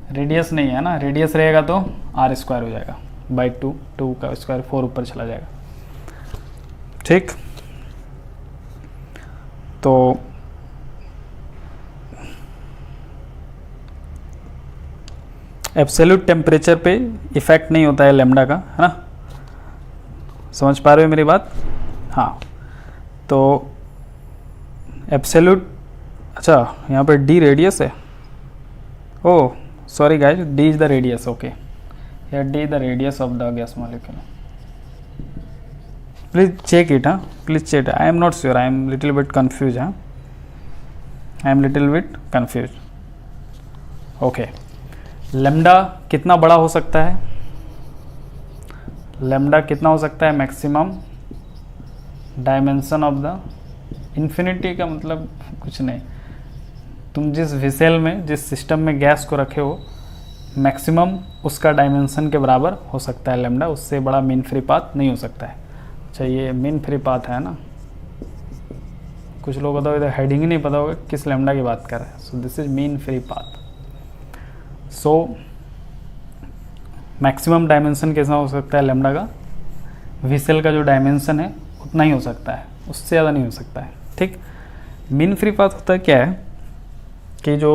Radius नहीं है ना, रेडियस रहेगा तो आर स्क्वायर हो जाएगा बाई 2, 2 का स्क्वायर 4 ऊपर चला जाएगा। ठीक, तो एब्सोल्यूट टेम्परेचर पे इफेक्ट नहीं होता है लैम्डा का, है ना, समझ पा रहे हो मेरी बात? हाँ, तो एब्सोल्यूट, अच्छा यहाँ पे डी रेडियस है, oh sorry guys, D is the radius, okay, या D the radius of the gas molecule. Please check it, हाँ please check, I am not sure, I am little bit confuse, हाँ I am little bit confuse. Okay, lambda कितना बड़ा हो सकता है? Lambda कितना हो सकता है? Maximum dimension of the, infinity का मतलब कुछ नहीं, तुम जिस विसेल में, जिस सिस्टम में गैस को रखे हो, मैक्सिमम उसका डायमेंशन के बराबर हो सकता है लैम्डा, उससे बड़ा मीन फ्री पाथ नहीं हो सकता है। अच्छा ये मीन फ्री पाथ है ना, कुछ लोग बताओ इधर हेडिंग ही नहीं पता होगा किस लैम्डा की बात कर रहे हैं। So this is mean free path. So maximum dimension कैसा हो सकता है लैम्डा का? विसेल का जो डायमेंशन है उतना ही हो सकता है, उससे ज़्यादा नहीं हो सकता है। ठीक, मीन फ्री पाथ होता है क्या है कि जो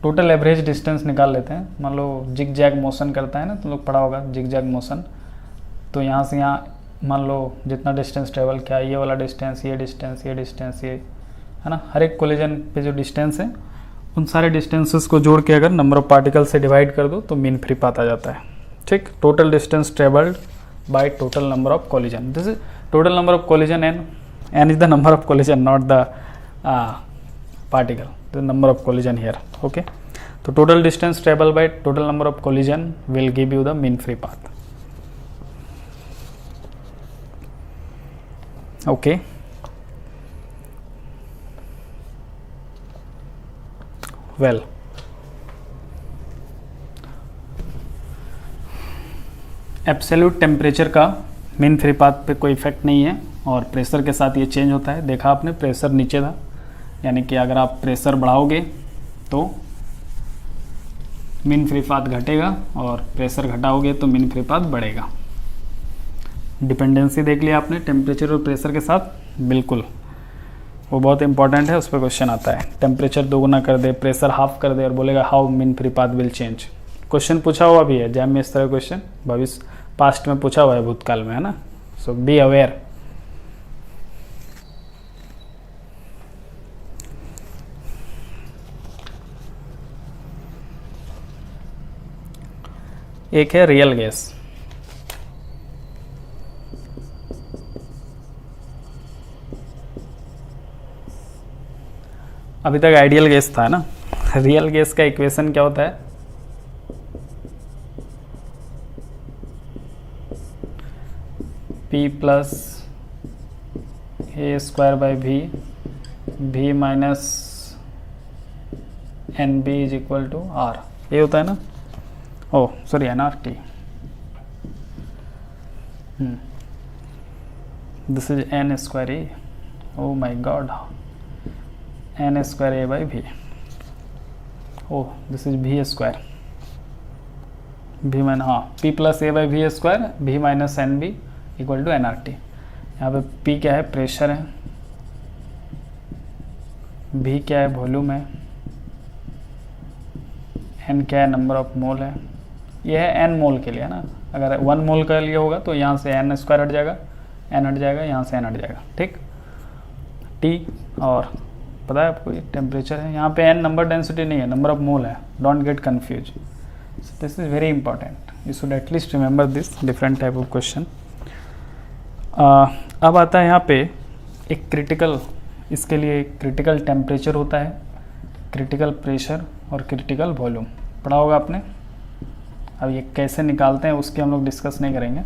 टोटल एवरेज डिस्टेंस निकाल लेते हैं, मान लो जिग जैग मोशन करता है ना, तुम लोग पढ़ा होगा जिग जैग मोशन, तो यहाँ से यहाँ मान लो जितना डिस्टेंस ट्रेवल किया, ये वाला डिस्टेंस, ये डिस्टेंस, ये डिस्टेंस, ये है ना, हर एक कोलिजन पे जो डिस्टेंस है उन सारे डिस्टेंसेस को जोड़ के अगर नंबर ऑफ पार्टिकल से डिवाइड कर दो तो मीन फ्री पाथ आ जाता है। ठीक, total distance travelled by total number of collision, this is total number of collision, n is the number of collision, not the particle, the number of collision here, okay? So total distance traveled by total number of collision will give you the mean free path, okay? Well, absolute temperature का mean free path पे कोई effect नहीं है, और pressure के साथ ये change होता है। देखा आपने, प्रेशर नीचे था, यानी कि अगर आप प्रेशर बढ़ाओगे तो मीन फ्री पाथ घटेगा, और प्रेशर घटाओगे तो मीन फ्री पाथ बढ़ेगा। डिपेंडेंसी देख लिया आपने टेम्परेचर और प्रेशर के साथ, बिल्कुल वो बहुत इंपॉर्टेंट है, उस पर क्वेश्चन आता है। टेम्परेचर दोगुना कर दे, प्रेशर हाफ कर दे, और बोलेगा how mean free path will change. Question पूछा हुआ भी है एग्जाम में इस तरह क्वेश्चन, भविष्य पास्ट में पूछा हुआ है, भूतकाल में, है ना। सो बी अवेयर। एक है रियल गैस, अभी तक आइडियल गैस था ना। रियल गैस का इक्वेशन क्या होता है? P plus A square by V, V minus N B is equal to R, ये होता है ना। Oh sorry, N R T, this is N square A, oh my god, N square A by V, oh this is V square, V minus, हाँ P plus A by V square, V minus N B equal to N R T. यहाँ पे P क्या है? Pressure है, V क्या है? Volume है, N क्या है? नंबर ऑफ मोल है। ये है N मोल के लिए, है ना। अगर 1 मोल का लिए होगा तो यहाँ से N स्क्वायर हट जाएगा, N हट जाएगा, यहाँ से N हट जाएगा। ठीक, T, और पता है आपको ये टेम्परेचर है। यहाँ पे N नंबर डेंसिटी नहीं है, नंबर ऑफ मोल है, don't get confuse, this is very important, you should at least remember this different type of question. अब आता है यहाँ पे एक क्रिटिकल, इसके लिए क्रिटिकल टेम्परेचर होता है, क्रिटिकल प्रेशर और क्रिटिकल वॉल्यूम, पढ़ा होगा आपने। अब ये कैसे निकालते हैं उसके हम लोग डिस्कस नहीं करेंगे,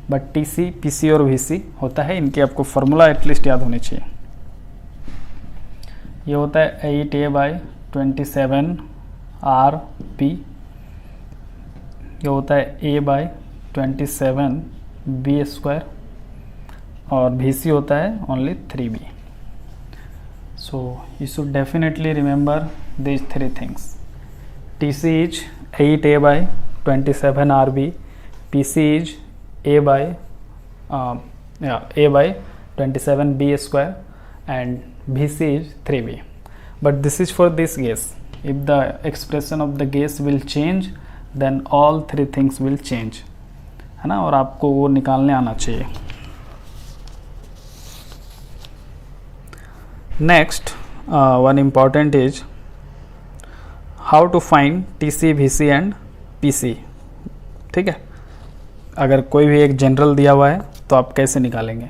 बट टीसी, पीसी और वीसी होता है, इनके आपको फार्मूला एटलीस्ट याद होने चाहिए। ये होता है 8A/27 RP, ये होता है A/27 B स्क्वायर, और VC होता है only 3B। So you should definitely remember these 3 things, TC is 8A by 27 RB, PC is A by 27 B square, and VC is 3B. But this is for this gas. If the expression of the gas will change, then all three things will change, है ना, और आपको वो निकालने आना चाहिए. Next, one important is how to find TC, VC and PC. ठीक है, अगर कोई भी एक जनरल दिया हुआ है तो आप कैसे निकालेंगे,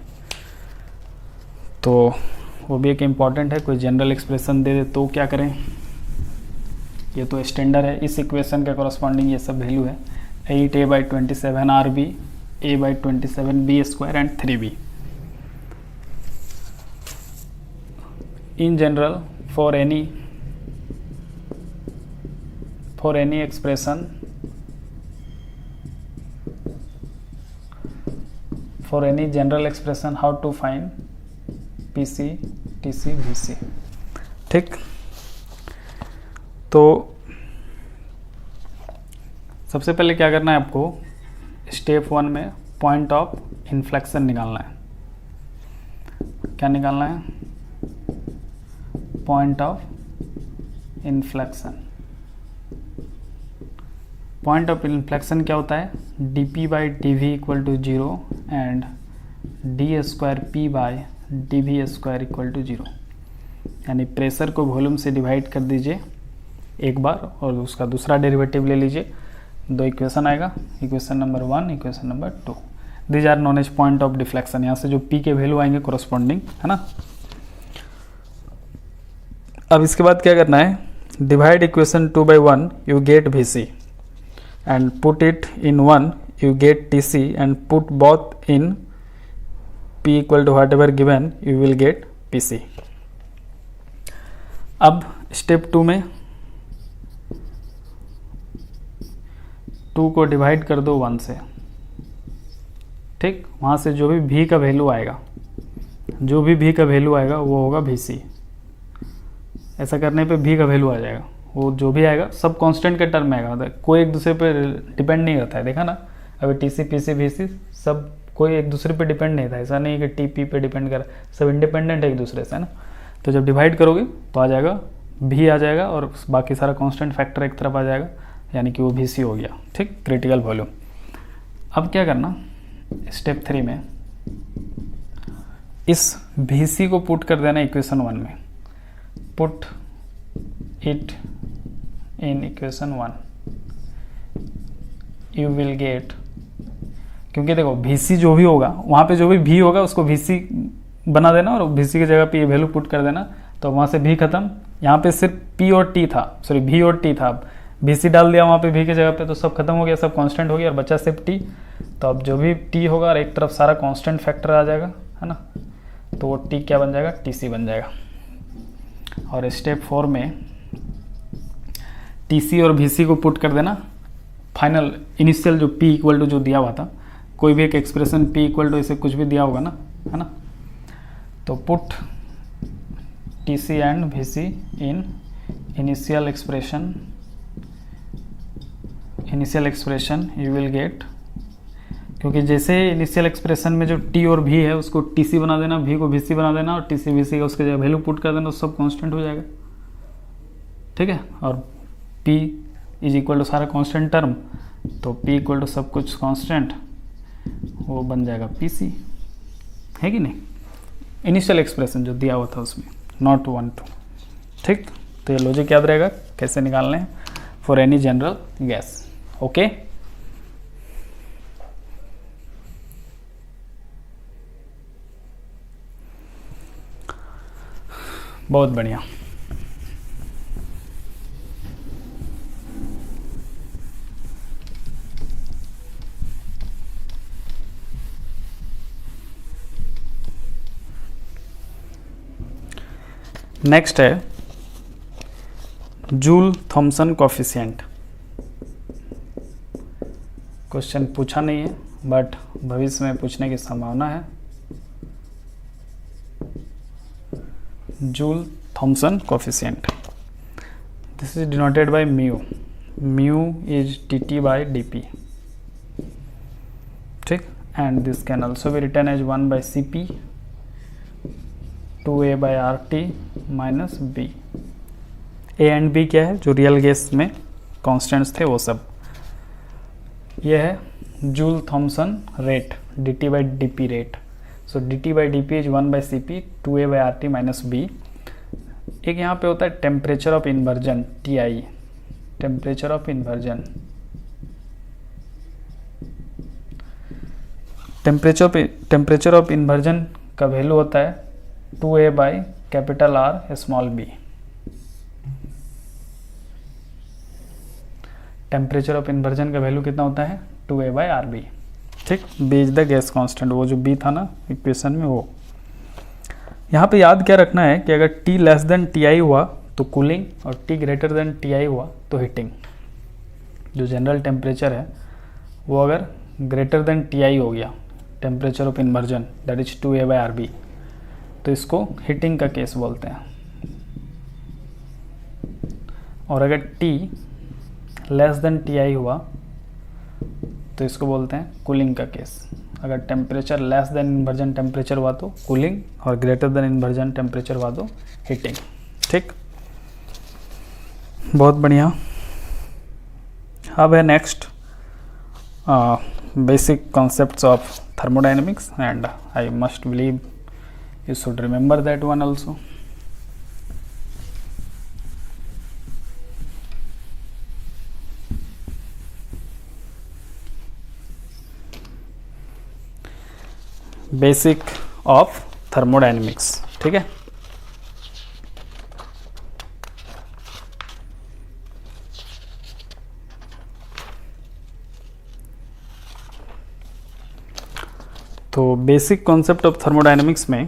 तो वो भी एक इम्पॉर्टेंट है. कोई जनरल एक्सप्रेशन दे दे तो क्या करें. ये तो स्टैंडर्ड है, इस इक्वेशन के कॉरस्पॉन्डिंग ये सब वैल्यू है. 8A by 27 RB, A by 27 B square and 3B. In general, for any expression, for any general expression, how to find PC, TC, VC. ठीक, तो सबसे पहले क्या करना है आपको, स्टेप 1 में पॉइंट ऑफ इन्फ्लेक्शन निकालना है. क्या निकालना है, point of inflection. Point of inflection क्या होता है, dP by dV equal to 0 and d square P by dV स्क्वायर इक्वल टू 0. यानी प्रेशर को वॉल्यूम से डिवाइड कर दीजिए एक बार और उसका दूसरा डेरिवेटिव ले लीजिए. दो इक्वेशन आएगा, equation number 1, equation number 2. These are known as point of deflection. यहाँ से जो P के वैल्यू आएंगे कोरस्पॉन्डिंग, है ना. अब इसके बाद क्या करना है, divide equation 2 by 1 you get VC and put it in 1 you get TC and put both in P equal to whatever given you will get PC. अब स्टेप 2 में 2 को डिवाइड कर दो 1 से. ठीक, वहाँ से जो भी V का वैल्यू आएगा, जो भी V का वैल्यू आएगा वो होगा VC. ऐसा करने पे V का वैल्यू आ जाएगा, वो जो भी आएगा सब कांस्टेंट के टर्म में आएगा. मतलब कोई एक दूसरे पे डिपेंड नहीं रहता है, देखा ना. अभी TC, PC, VC सब कोई एक दूसरे पे डिपेंड नहीं था. ऐसा नहीं है कि TP पे डिपेंड कर, सब इंडिपेंडेंट है एक दूसरे से, है ना. तो जब डिवाइड करोगे तो आ जाएगा V आ जाएगा और बाकी सारा कांस्टेंट फैक्टर एक तरफ आ जाएगा, यानी कि वो VC हो गया. ठीक, क्रिटिकल वॉल्यूम. अब क्या करना, स्टेप 3 में इस VC को पुट कर देना इक्वेशन 1 में. Put it in equation 1 you will gate, क्योंकि देखो VC जो भी होगा वहाँ पे जो भी V होगा उसको VC बना देना और VC की जगह पे ये वैल्यू पुट कर देना. तो वहाँ से V खत्म, यहाँ पे सिर्फ P और T था, सॉरी V और T था. अब VC डाल दिया वहाँ पे V की जगह पे तो सब खत्म हो गया, सब कांस्टेंट हो गया और बचा सिर्फ T. तो अब जो भी T होगा और एक तरफ सारा कांस्टेंट फैक्टर आ जाएगा, है ना. तो वो T क्या बन जाएगा, TC बन जाएगा. और स्टेप 4 में TC और VC को पुट कर देना. फाइनल इनिशियल जो P इक्वल टू जो दिया हुआ था, कोई भी एक एक्सप्रेशन P इक्वल टू इसे कुछ भी दिया होगा ना, है ना. तो put TC and VC in initial expression you will gate, क्योंकि जैसे इनिशियल एक्सप्रेशन में जो T और V है उसको TC बना देना, V को VC बना देना और TC VC का उसके जगह वैल्यू पुट कर देना, तो सब कांस्टेंट हो जाएगा. ठीक है, और P इज इक्वल टू सारा कांस्टेंट टर्म, तो P इक्वल टू सब कुछ कांस्टेंट, वो बन जाएगा PC, है कि नहीं. इनिशियल एक्सप्रेशन जो दिया हुआ था उसमें, नॉट 1 2. ठीक, तो ये लॉजिक याद रहेगा कैसे निकालने हैं for any general gas. Okay, बहुत बढ़िया. नेक्स्ट है जूल थॉमसन कोफिशिएंट. क्वेश्चन पूछा नहीं है बट भविष्य में पूछने की संभावना है. Joule Thomson coefficient, this is denoted by mu. Mu is dt by dp, ठीक, and this can also be written as 1 by cp 2a by RT minus b। A and B क्या है, जो रियल गैस में constants थे वो सब। ये है Joule Thomson rate, dt by dp rate. So dt by dp is 1 by cp 2a by RT minus b। एक यहाँ पे होता है temperature of inversion, TI, temperature of inversion. Temperature of inversion का वैल्यू होता है 2a by capital R small b। Temperature of inversion का value कितना होता है, 2a by RB, ठीक। b is the gas constant, वो जो b था ना इक्वेशन में वो। यहाँ पे याद क्या रखना है कि अगर T लेस देन Ti हुआ तो कूलिंग और T ग्रेटर देन Ti हुआ तो हीटिंग। जो जनरल टेम्परेचर है वो अगर ग्रेटर देन Ti हो गया, temperature of inversion that is 2a by RB, तो इसको हीटिंग का केस बोलते हैं। और अगर T लेस देन Ti हुआ तो इसको बोलते हैं कूलिंग का केस। अगर temperature less than inversion temperature हुआ तो कूलिंग और ग्रेटर देन इन्वर्जन टेम्परेचर हुआ तो हीटिंग, ठीक। बहुत बढ़िया। अब है next basic concepts of thermodynamics, and I must believe you should remember that one also. Basic of thermodynamics, ठीक है। तो बेसिक कॉन्सेप्ट ऑफ थर्मोडायनेमिक्स में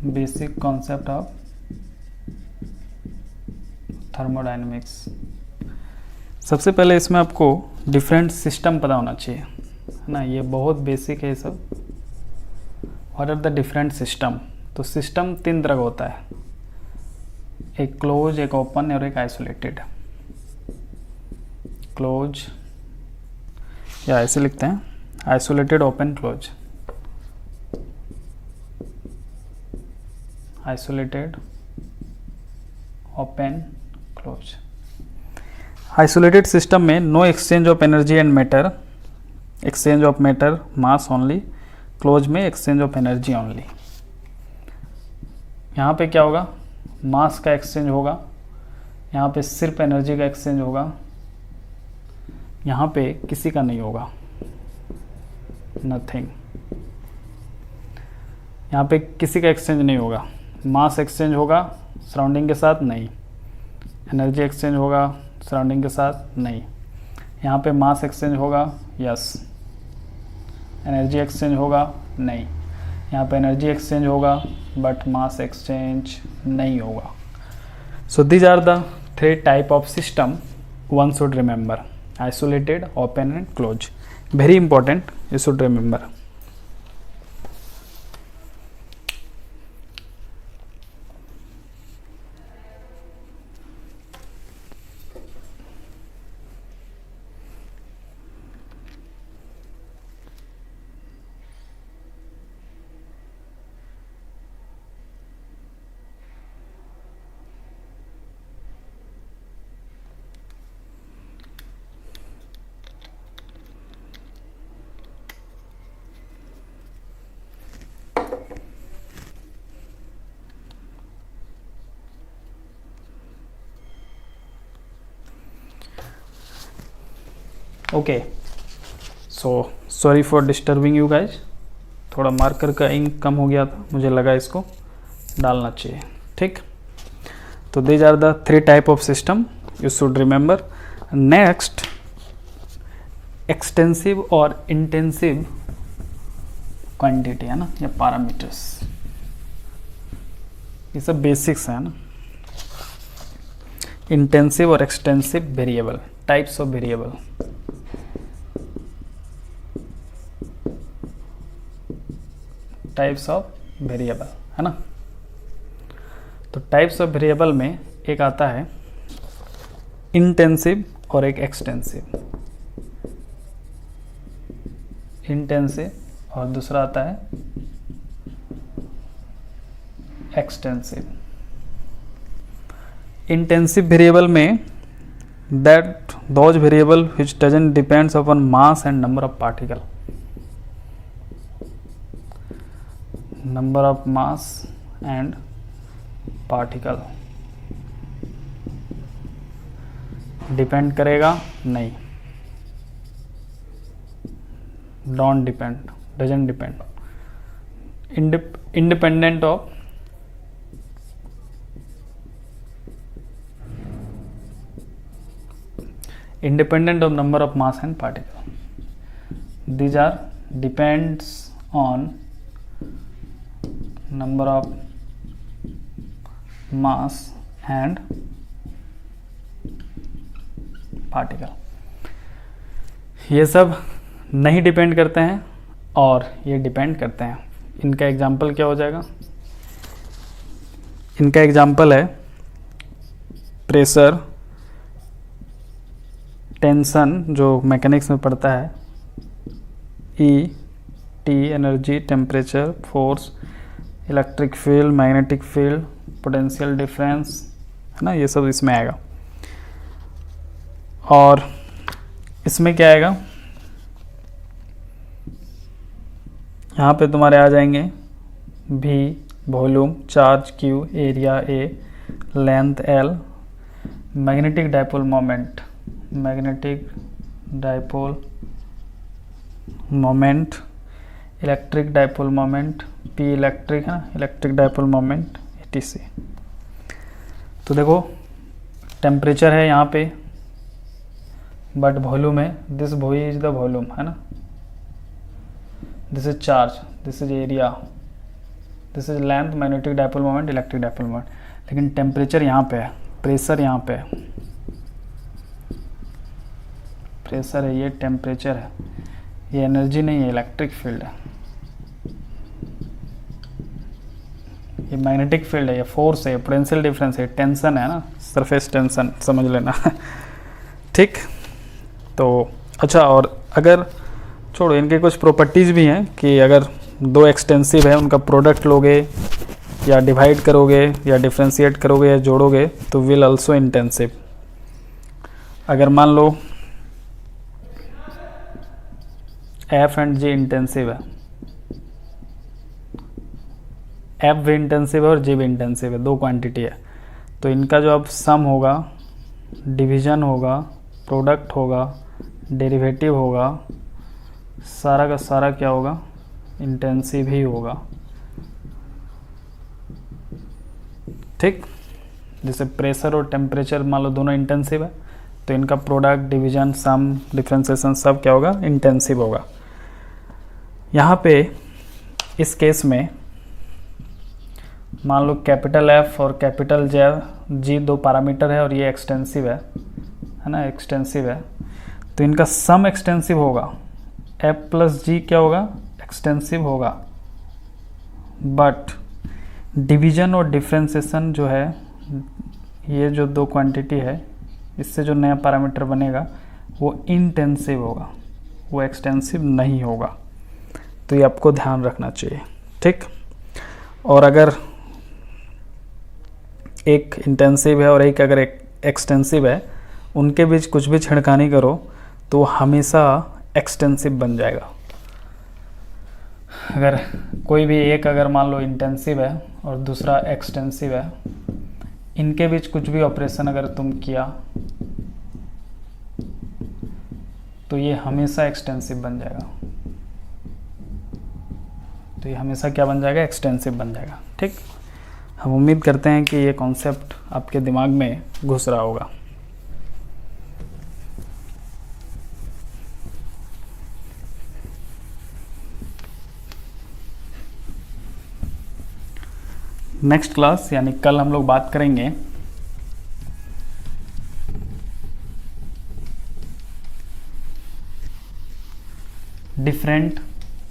बेसिक कॉन्सेप्ट ऑफ थर्मोडायनेमिक्स, सबसे पहले इसमें आपको डिफरेंट सिस्टम पता होना चाहिए, है ना। ये बहुत बेसिक है ये सब। What are the different system? तो सिस्टम तीन तरह का होता है, एक क्लोज, एक ओपन और एक आइसोलेटेड। क्लोज या ऐसे लिखते हैं, isolated, open, close. Isolated, open, close. Isolated system में no exchange of energy and matter, exchange of matter mass only. Close में एक्सचेंज ऑफ एनर्जी ओनली। यहाँ पे क्या होगा, मास का एक्सचेंज होगा, यहाँ पे सिर्फ एनर्जी का एक्सचेंज होगा, यहाँ पे किसी का नहीं होगा, नथिंग। यहाँ पे किसी का एक्सचेंज नहीं होगा, मास एक्सचेंज होगा सराउंडिंग के साथ, नहीं। एनर्जी एक्सचेंज होगा सराउंडिंग के साथ, नहीं। यहाँ पे मास एक्सचेंज होगा, यस। एनर्जी एक्सचेंज होगा, नहीं। यहाँ पे एनर्जी एक्सचेंज होगा बट मास एक्सचेंज नहीं होगा। So these are the three type of system one should remember, isolated, open and close. Very important, you should remember. Okay, so sorry for disturbing you guys. थोड़ा marker का ink कम हो गया था, मुझे लगा इसको डालना चाहिए, ठीक। तो these are the three type of system you should remember. Next, extensive और इंटेंसिव क्वांटिटी, है ना, या पैरामीटर्स, ये सब बेसिक्स है ना। इंटेंसिव और extensive variable, types of variable. Types of variable, है ना। तो टाइप्स ऑफ वेरिएबल में एक आता है इंटेंसिव और एक एक्सटेंसिव। इंटेंसिव और दूसरा आता है एक्सटेंसिव। इंटेंसिव वेरिएबल में that those variable which doesn't depends upon mass and number of particle, number of mass and particle depend करेगा नहीं, don't depend, doesn't depend, independent of independent of number of mass and particle. These are depends on number of mass and particle. ये सब नहीं depend करते हैं और ये depend करते हैं। इनका एग्जाम्पल क्या हो जाएगा? इनका एग्जाम्पल है प्रेशर, टेंशन जो मैकेनिक्स में पड़ता है, E T energy, temperature, force, electric field, magnetic field, potential difference, है ना, ये सब इसमें आएगा। और इसमें क्या आएगा, यहाँ पे तुम्हारे आ जाएंगे भी, volume, charge Q, area A, length L, magnetic dipole moment, magnetic dipole moment, electric dipole moment, P electric है ना, इलेक्ट्रिक डाइपोल मोमेंट, etc। तो देखो टेम्परेचर है यहाँ पे, बट वॉल्यूम है, this volume is the volume, है ना, this is charge, this is area, this is length, magnetic dipole moment, electric dipole moment. लेकिन टेम्परेचर यहाँ पे है, प्रेशर यहाँ पे है, प्रेशर है, ये टेम्परेचर है, ये एनर्जी नहीं है, इलेक्ट्रिक फील्ड है, ये मैग्नेटिक फील्ड है, ये फोर्स है, पोटेंशियल डिफरेंस है, टेंशन है ना, सरफेस टेंशन समझ लेना। ठीक, तो अच्छा, और अगर छोड़ो, इनके कुछ प्रॉपर्टीज़ भी हैं कि अगर दो एक्सटेंसिव है उनका प्रोडक्ट लोगे या डिवाइड करोगे या डिफ्रेंशिएट करोगे या जोड़ोगे तो विल आल्सो इंटेंसिव। अगर मान लो एफ एंड जी इंटेंसिव है, एफ भी इंटेंसिव है और जी भी इंटेंसिव है, दो क्वांटिटी है, तो इनका जो अब सम होगा, डिवीजन होगा, प्रोडक्ट होगा, डेरिवेटिव होगा, सारा का सारा क्या होगा, इंटेंसिव ही होगा। ठीक, जैसे प्रेशर और टेम्परेचर मान लो दोनों इंटेंसिव है, तो इनका प्रोडक्ट, डिवीजन, सम, डिफ्रेंसिएशन सब क्या होगा, इंटेंसिव होगा। यहाँ पे इस केस में मान लो कैपिटल एफ और कैपिटल जी दो पैरामीटर है और ये एक्सटेंसिव है ना, एक्सटेंसिव है, तो इनका सम एक्सटेंसिव होगा, एफ प्लस जी क्या होगा, एक्सटेंसिव होगा, बट डिवीजन और डिफ्रेंसिएशन जो है, ये जो दो क्वांटिटी है, इससे जो नया पैरामीटर बनेगा वो इंटेंसिव होगा, वो एक्सटेंसिव नहीं होगा। तो ये आपको ध्यान रखना चाहिए। ठीक, और अगर एक इंटेंसिव है और एक अगर एक एक्सटेंसिव है, उनके बीच कुछ भी छिड़कानी करो तो हमेशा एक्सटेंसिव बन जाएगा। अगर कोई भी एक अगर मान लो इंटेंसिव है और दूसरा एक्सटेंसिव है, इनके बीच कुछ भी ऑपरेशन अगर तुम किया तो ये हमेशा एक्सटेंसिव बन जाएगा, तो ये हमेशा क्या बन जाएगा, एक्सटेंसिव बन जाएगा। ठीक, हम उम्मीद करते हैं कि ये कॉन्सेप्ट आपके दिमाग में घुस रहा होगा। नेक्स्ट क्लास यानी कल हम लोग बात करेंगे डिफरेंट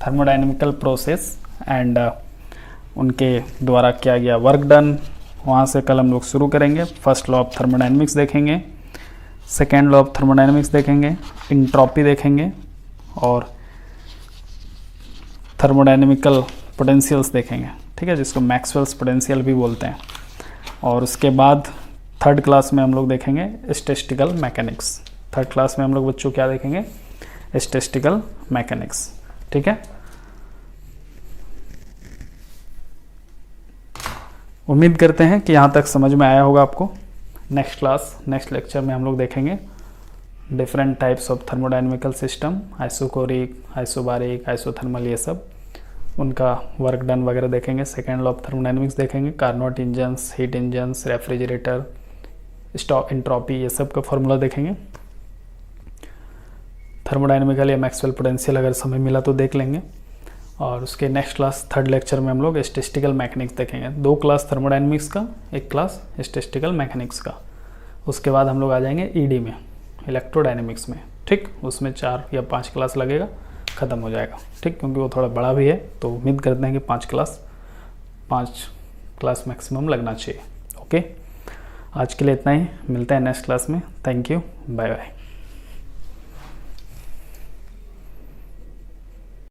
थर्मोडायनेमिकल प्रोसेस एंड उनके द्वारा किया गया वर्क डन, वहाँ से कल हम लोग शुरू करेंगे। फर्स्ट लॉ ऑफ थर्मोडायनेमिक्स देखेंगे, सेकेंड लॉ ऑफ थर्मोडायनेमिक्स देखेंगे, इंट्रॉपी देखेंगे और थर्मोडायनेमिकल पोटेंशियल्स देखेंगे, ठीक है, जिसको मैक्सवेल्स पोटेंशियल भी बोलते हैं। और उसके बाद थर्ड क्लास में हम लोग देखेंगे स्टैटिस्टिकल मैकेनिक्स। थर्ड क्लास में हम लोग बच्चों क्या देखेंगे? स्टैटिस्टिकल मैकेनिक्स, ठीक है। उम्मीद करते हैं कि यहाँ तक समझ में आया होगा आपको। नेक्स्ट क्लास, नेक्स्ट लेक्चर में हम लोग देखेंगे different types of thermodynamical system, isochoric, isobaric, isothermal, ये सब उनका वर्क डन वगैरह देखेंगे। सेकेंड लॉ ऑफ थर्मोडायनेमिक्स देखेंगे, Carnot engines, heat engines, refrigerator, stock, entropy, ये सब का फॉर्मूला देखेंगे। थर्मोडायनेमिकल या मैक्सवेल पोटेंशियल अगर समय मिला तो देख लेंगे। और उसके नेक्स्ट क्लास थर्ड लेक्चर में हम लोग स्टैटिस्टिकल मैकेनिक्स देखेंगे। 2 क्लास थर्मोडायनेमिक्स का, 1 क्लास स्टैटिस्टिकल मैकेनिक्स का। उसके बाद हम लोग आ जाएंगे ईडी में, इलेक्ट्रोडायनेमिक्स में, ठीक। उसमें 4 या 5 क्लास लगेगा, ख़त्म हो जाएगा, ठीक, क्योंकि वो थोड़ा बड़ा भी है। तो उम्मीद करते हैं कि 5 क्लास मैक्सिमम लगना चाहिए। ओके, आज के लिए इतना ही, मिलते हैं नेक्स्ट क्लास में। Thank you, bye bye.